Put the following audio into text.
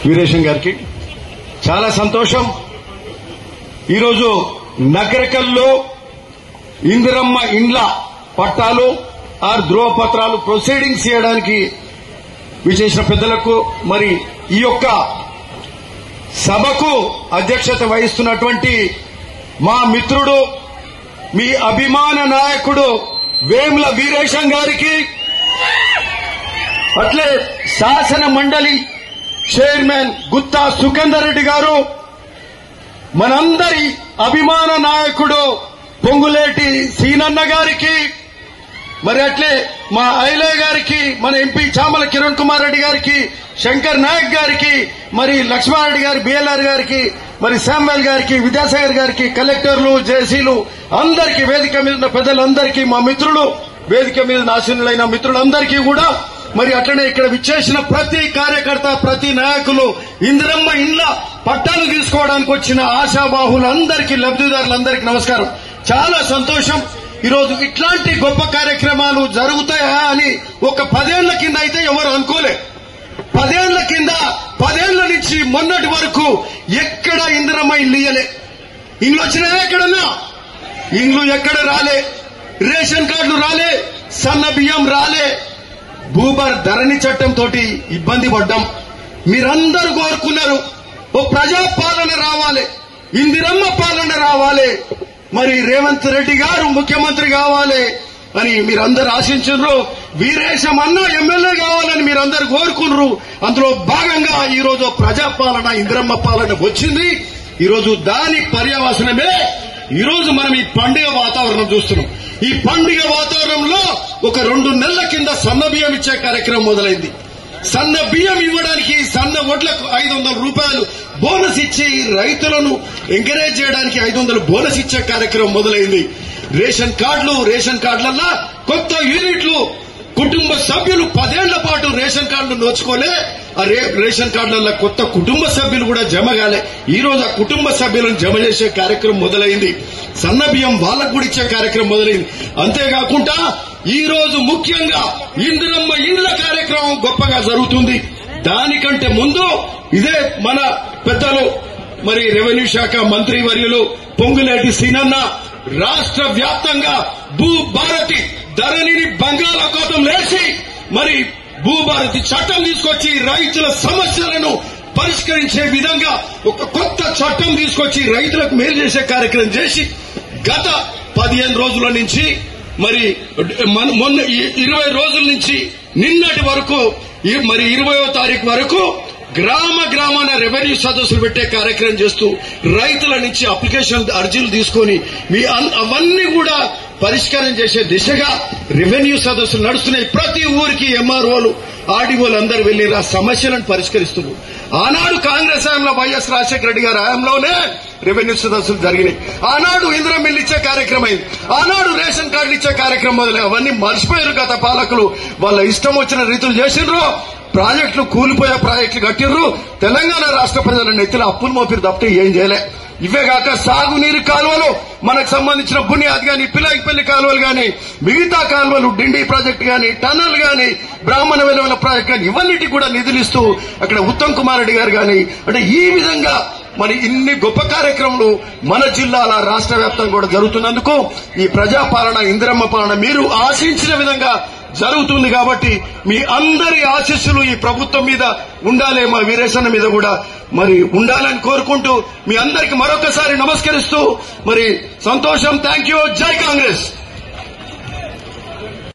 వీరేశం గారికి చాలా సంతోషం. ఈరోజు నగరికల్లో ఇందిరమ్మ ఇండ్ల పట్టాలు ధ్రువపత్రాలు ప్రొసీడింగ్స్ చేయడానికి విచేసిన పెద్దలకు, మరి ఈ యొక్క సభకు అధ్యక్షత వహిస్తున్నటువంటి మా మిత్రుడు, మీ అభిమాన నాయకుడు వేముల వీరేశం గారికి, అట్లే శాసన మండలి చైర్మన్ గుత్తా సుఖేందర్ రెడ్డి గారు, మనందరి అభిమాన నాయకుడు పొంగులేటి సీనన్న గారికి, మరి అట్లే మా ఐలయ్య గారికి, మన ఎంపీ చామల కిరణ్ కుమార్ రెడ్డి గారికి, శంకర్ నాయక్ గారికి, మరి లక్ష్మారెడ్డి గారి బిఎల్ఆర్ గారికి, మరి శామ్యుల్ గారికి, విద్యాసాగర్ గారికి, కలెక్టర్లు, జేసీలు అందరికీ, వేదిక మీద ఉన్న పెద్దలందరికీ, మా మిత్రులు, వేదిక మీద ఆసీనులైన మిత్రులందరికీ కూడా, మరి అట్లనే ఇక్కడ విచ్చేసిన ప్రతి కార్యకర్త, ప్రతి నాయకులు, ఇందిరమ్మ ఇండ్ల పట్టాలు తీసుకోవడానికి వచ్చిన ఆశాబాహులందరికీ, లబ్దిదారులందరికీ నమస్కారం. చాలా సంతోషం. ఈరోజు ఇట్లాంటి గొప్ప కార్యక్రమాలు జరుగుతాయా అని ఒక 10 ఏళ్ల కింద అయితే ఎవరు అనుకోలే. 10 ఏళ్ల కింద, 10 ఏళ్ల నుంచి మొన్నటి వరకు ఎక్కడ ఇందిరమ్మ ఇల్లు ఇయ్యలే. ఇండ్లు వచ్చినాయా? ఎక్కడన్నా ఇండ్లు ఎక్కడ రాలే, రేషన్ కార్డులు రాలే, సన్న బియ్యం రాలే. భూభర్ ధరణి చట్టంతో ఇబ్బంది పడ్డాం. మీరందరూ కోరుకున్నారు ఓ ప్రజాపాలన రావాలి, ఇందిరమ్మ పాలన రావాలి, మరి రేవంత్ రెడ్డి గారు ముఖ్యమంత్రి కావాలి అని మీరందరూ ఆశించారు. వీరేశం అన్న ఎమ్మెల్యే కావాలని మీరందరూ కోరుకున్నారు. అందులో భాగంగా ఈరోజు ప్రజాపాలన, ఇందిరమ్మ పాలన వచ్చింది. ఈరోజు దాని పర్యవసనమే ఈరోజు మనం ఈ పండుగ వాతావరణం చూస్తున్నాం. ఈ పండుగ వాతావరణంలో ఒక 2 నెలల కింద సన్న బియ్యం ఇచ్చే కార్యక్రమం మొదలైంది. సన్న బియ్యం ఇవ్వడానికి, సన్న వడ్లకు 500 రూపాయలు బోనస్ ఇచ్చి రైతులను ఎంకరేజ్ చేయడానికి 500 బోనస్ ఇచ్చే కార్యక్రమం మొదలైంది. రేషన్ కార్డులల్లో కొత్త యూనిట్లు, కుటుంబ సభ్యులు 10 ఏళ్ల పాటు రేషన్ కార్డులు నోచుకోలే. ఆ రేషన్ కార్డులలో కొత్త కుటుంబ సభ్యులు కూడా జమ కాలే. ఈ రోజు ఆ కుటుంబ సభ్యులను జమ చేసే కార్యక్రమం మొదలైంది. సన్న బియ్యం వాళ్ళకు కూడా ఇచ్చే కార్యక్రమం మొదలైంది. అంతేకాకుండా ఈ రోజు ముఖ్యంగా ఇందిరమ్మ ఇండ్ల కార్యక్రమం గొప్పగా జరుగుతుంది. దానికంటే ముందు ఇదే మన పెద్దలు, మరి రెవెన్యూ శాఖ మంత్రి వర్యులు పొంగులేటి సీనన్న రాష్ట్ర వ్యాప్తంగా భూభారతి ధరణిని బంగాళాఖాతం లేచి మరి భూభారతి చట్టం తీసుకొచ్చి రైతుల సమస్యలను పరిష్కరించే విధంగా ఒక కొత్త చట్టం తీసుకొచ్చి రైతులకు మేలు చేసే కార్యక్రమం చేసి గత 15 రోజుల నుంచి, మరి మొన్న 20 రోజుల నుంచి నిన్నటి వరకు, మరి 20వ తారీఖు వరకు గ్రామాన రెవెన్యూ సదస్సులు పెట్టే కార్యక్రమం చేస్తూ రైతుల నుంచి అప్లికేషన్ అర్జీలు తీసుకొని అవన్నీ కూడా పరిష్కారం చేసే దిశగా రెవెన్యూ సదస్సులు నడుస్తున్నాయి. ప్రతి ఊరికి ఎంఆర్ఓలు, ఆర్డీఓలు అందరూ వెళ్లి ఆ సమస్యలను పరిష్కరిస్తున్నారు. ఆనాడు కాంగ్రెస్ హయాంలో వైఎస్ రాజశేఖర రెడ్డి గారి హయాంలోనే రెవెన్యూ సదస్సులు జరిగినాయి. ఆనాడు ఇందిరమ్మ ఇల్లు ఇచ్చే కార్యక్రమం అయింది. ఆనాడు రేషన్ కార్డులు ఇచ్చే కార్యక్రమం మొదలై అవన్నీ మర్చిపోయారు గత పాలకులు. వాళ్ళ ఇష్టం వచ్చిన రీతులు చేసిండ్రు. ప్రాజెక్టులు కూలిపోయే ప్రాజెక్టులు కట్టిర్రు. తెలంగాణ రాష్ట్ర ప్రజల నెత్తిలో అప్పులు మోపిరు తప్పితే ఏం చేయలే. ఇవే కాక సాగునీరు కాలువలు, మనకు సంబంధించిన బునియాద్ గాని, పిలాయిపల్లి కాలువలు గాని, మిగతా కాలువలు, డిండి ప్రాజెక్టు గాని, టన్నల్ గాని, బ్రాహ్మణ వెలువల ప్రాజెక్టు గాని, ఇవన్నిటికి కూడా నిధులిస్తూ అక్కడ ఉత్తమ్ కుమార్ రెడ్డి గారు గాని, అంటే ఈ విధంగా మరి ఇన్ని గొప్ప కార్యక్రమాలు మన జిల్లాల రాష్ట్ర వ్యాప్తంగా కూడా జరుగుతున్నందుకు ఈ ప్రజాపాలన, ఇందిరమ్మ పాలన మీరు ఆశించిన విధంగా జరుగుతుంది. కాబట్టి మీ అందరి ఆశీస్సులు ఈ ప్రభుత్వం మీద ఉండాలి, మా వీరేశన్న మీద కూడా మరి ఉండాలని కోరుకుంటూ మీ అందరికి మరొకసారి నమస్కరిస్తూ మరి సంతోషం. Thank you. జై కాంగ్రెస్.